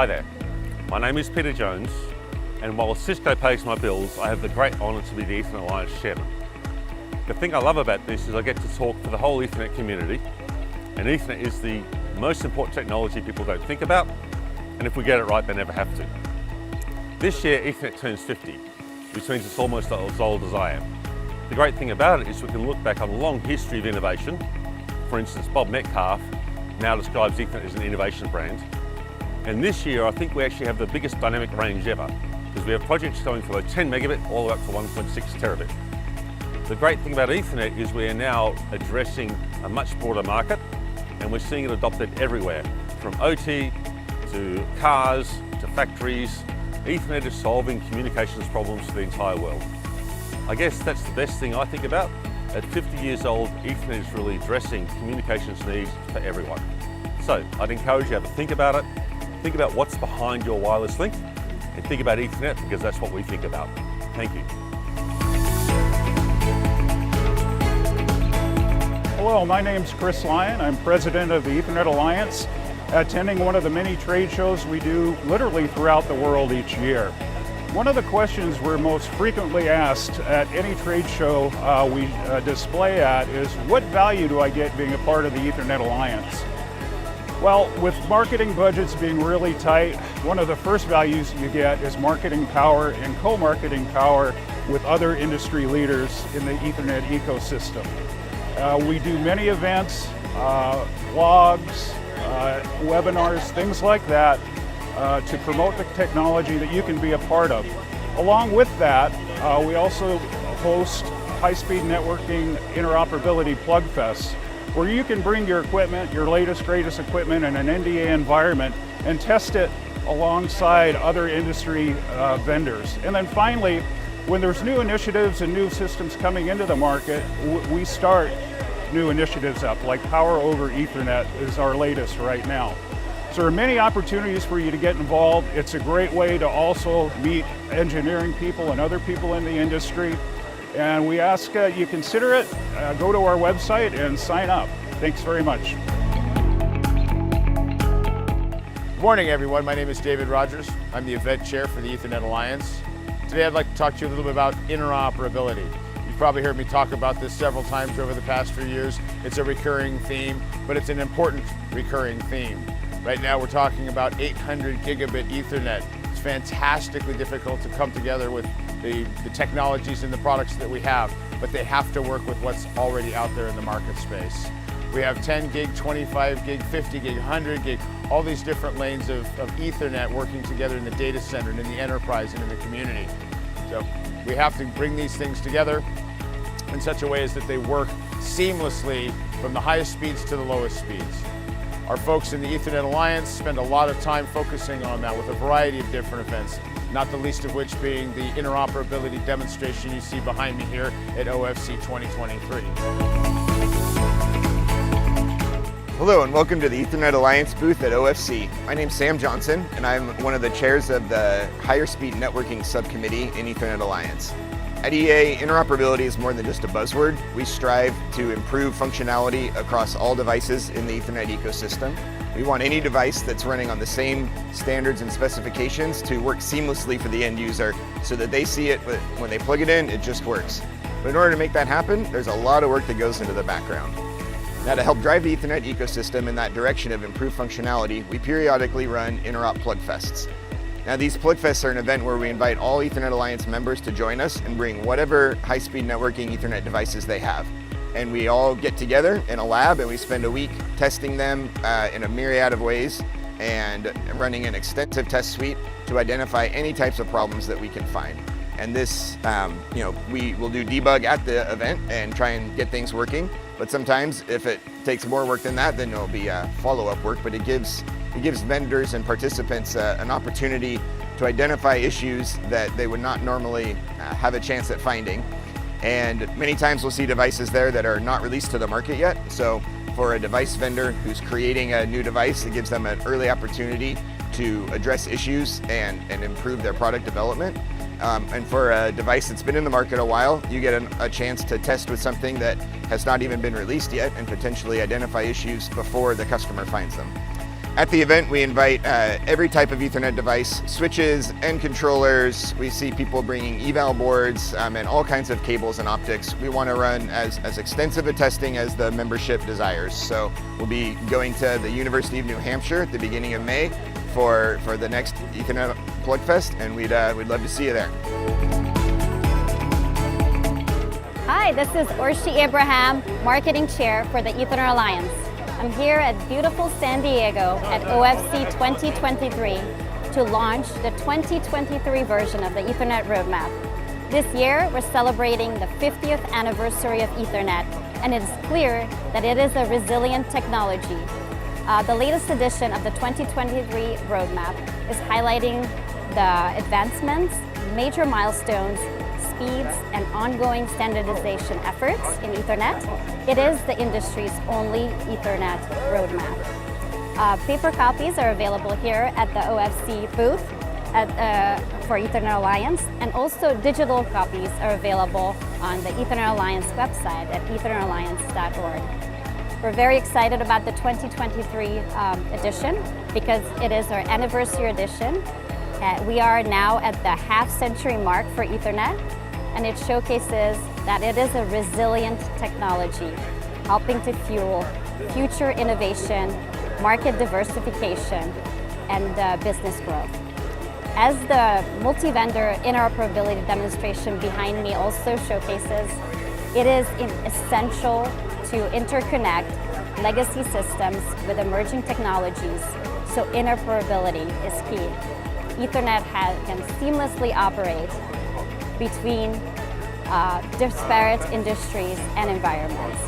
Hi there, my name is Peter Jones, and while Cisco pays my bills, I have the great honour to be the Ethernet Alliance Chairman. The thing I love about this is I get to talk for the whole Ethernet community, and Ethernet is the most important technology people don't think about, and if we get it right, they never have to. This year, Ethernet turns 50, which means it's almost as old as I am. The great thing about it is we can look back on a long history of innovation. For instance, Bob Metcalfe now describes Ethernet as an innovation brand. And this year, I think we actually have the biggest dynamic range ever, because we have projects going from 10 megabit all the way up to 1.6 terabit. The great thing about Ethernet is we are now addressing a much broader market, and we're seeing it adopted everywhere, from OT to cars to factories. Ethernet is solving communications problems for the entire world. I guess that's the best thing I think about. At 50 years old, Ethernet is really addressing communications needs for everyone. So I'd encourage you to have a think about it. Think about what's behind your wireless link, and think about Ethernet, because that's what we think about. Thank you. Hello, my name's Chris Lyon. I'm president of the Ethernet Alliance, attending one of the many trade shows we do literally throughout the world each year. One of the questions we're most frequently asked at any trade show we display at is, what value do I get being a part of the Ethernet Alliance? Well, with marketing budgets being really tight, one of the first values you get is marketing power and co-marketing power with other industry leaders in the Ethernet ecosystem. We do many events, blogs, webinars, things like that, to promote the technology that you can be a part of. Along with that, we also host high-speed networking interoperability plug fests, where you can bring your equipment, your latest, greatest equipment in an NDA environment and test it alongside other industry vendors. And then finally, when there's new initiatives and new systems coming into the market, we start new initiatives up, like Power over Ethernet is our latest right now. So there are many opportunities for you to get involved. It's a great way to also meet engineering people and other people in the industry. And we ask you consider it, go to our website and sign up. Thanks very much. Good morning, everyone. My name is David Rogers. I'm the event chair for the Ethernet Alliance. Today I'd like to talk to you a little bit about interoperability. You've probably heard me talk about this several times over the past few years. It's a recurring theme, but it's an important recurring theme. Right now we're talking about 800 gigabit Ethernet. It's fantastically difficult to come together with the technologies and the products that we have, but they have to work with what's already out there in the market space. We have 10 gig, 25 gig, 50 gig, 100 gig, all these different lanes of Ethernet working together in the data center and in the enterprise and in the community. So we have to bring these things together in such a way as that they work seamlessly from the highest speeds to the lowest speeds. Our folks in the Ethernet Alliance spend a lot of time focusing on that with a variety of different events, not the least of which being the interoperability demonstration you see behind me here at OFC 2023. Hello and welcome to the Ethernet Alliance booth at OFC. My name's Sam Johnson and I'm one of the chairs of the Higher Speed Networking Subcommittee in Ethernet Alliance. At EA, interoperability is more than just a buzzword. We strive to improve functionality across all devices in the Ethernet ecosystem. We want any device that's running on the same standards and specifications to work seamlessly for the end user so that they see it, but when they plug it in, it just works. But in order to make that happen, there's a lot of work that goes into the background. Now, to help drive the Ethernet ecosystem in that direction of improved functionality, we periodically run Interop Plug Fests. Now, these Plug Fests are an event where we invite all Ethernet Alliance members to join us and bring whatever high-speed networking Ethernet devices they have. And we all get together in a lab and we spend a week testing them in a myriad of ways and running an extensive test suite to identify any types of problems that we can find. And this, we will do debug at the event and try and get things working. But sometimes if it takes more work than that, then there'll be follow-up work, but it gives vendors and participants an opportunity to identify issues that they would not normally have a chance at finding. And many times we'll see devices there that are not released to the market yet. So for a device vendor who's creating a new device, it gives them an early opportunity to address issues and improve their product development. And for a device that's been in the market a while, you get a chance to test with something that has not even been released yet and potentially identify issues before the customer finds them. At the event, we invite every type of Ethernet device, switches and controllers. We see people bringing eval boards and all kinds of cables and optics. We want to run as extensive a testing as the membership desires. So we'll be going to the University of New Hampshire at the beginning of May for the next Ethernet Plug Fest, and we'd love to see you there. Hi, this is Orshi Abraham, Marketing Chair for the Ethernet Alliance. I'm here at beautiful San Diego at OFC 2023 to launch the 2023 version of the Ethernet roadmap. This year, we're celebrating the 50th anniversary of Ethernet, and it's clear that it is a resilient technology. The latest edition of the 2023 roadmap is highlighting the advancements, major milestones, speeds, and ongoing standardization efforts in Ethernet. It is the industry's only Ethernet roadmap. Paper copies are available here at the OFC booth for Ethernet Alliance, and also digital copies are available on the Ethernet Alliance website at ethernetалliance.org. We're very excited about the 2023 edition because it is our anniversary edition. We are now at the half-century mark for Ethernet, and it showcases that it is a resilient technology, helping to fuel future innovation, market diversification, and business growth. As the multi-vendor interoperability demonstration behind me also showcases, it is essential to interconnect legacy systems with emerging technologies, so interoperability is key. Ethernet can seamlessly operate between disparate industries and environments.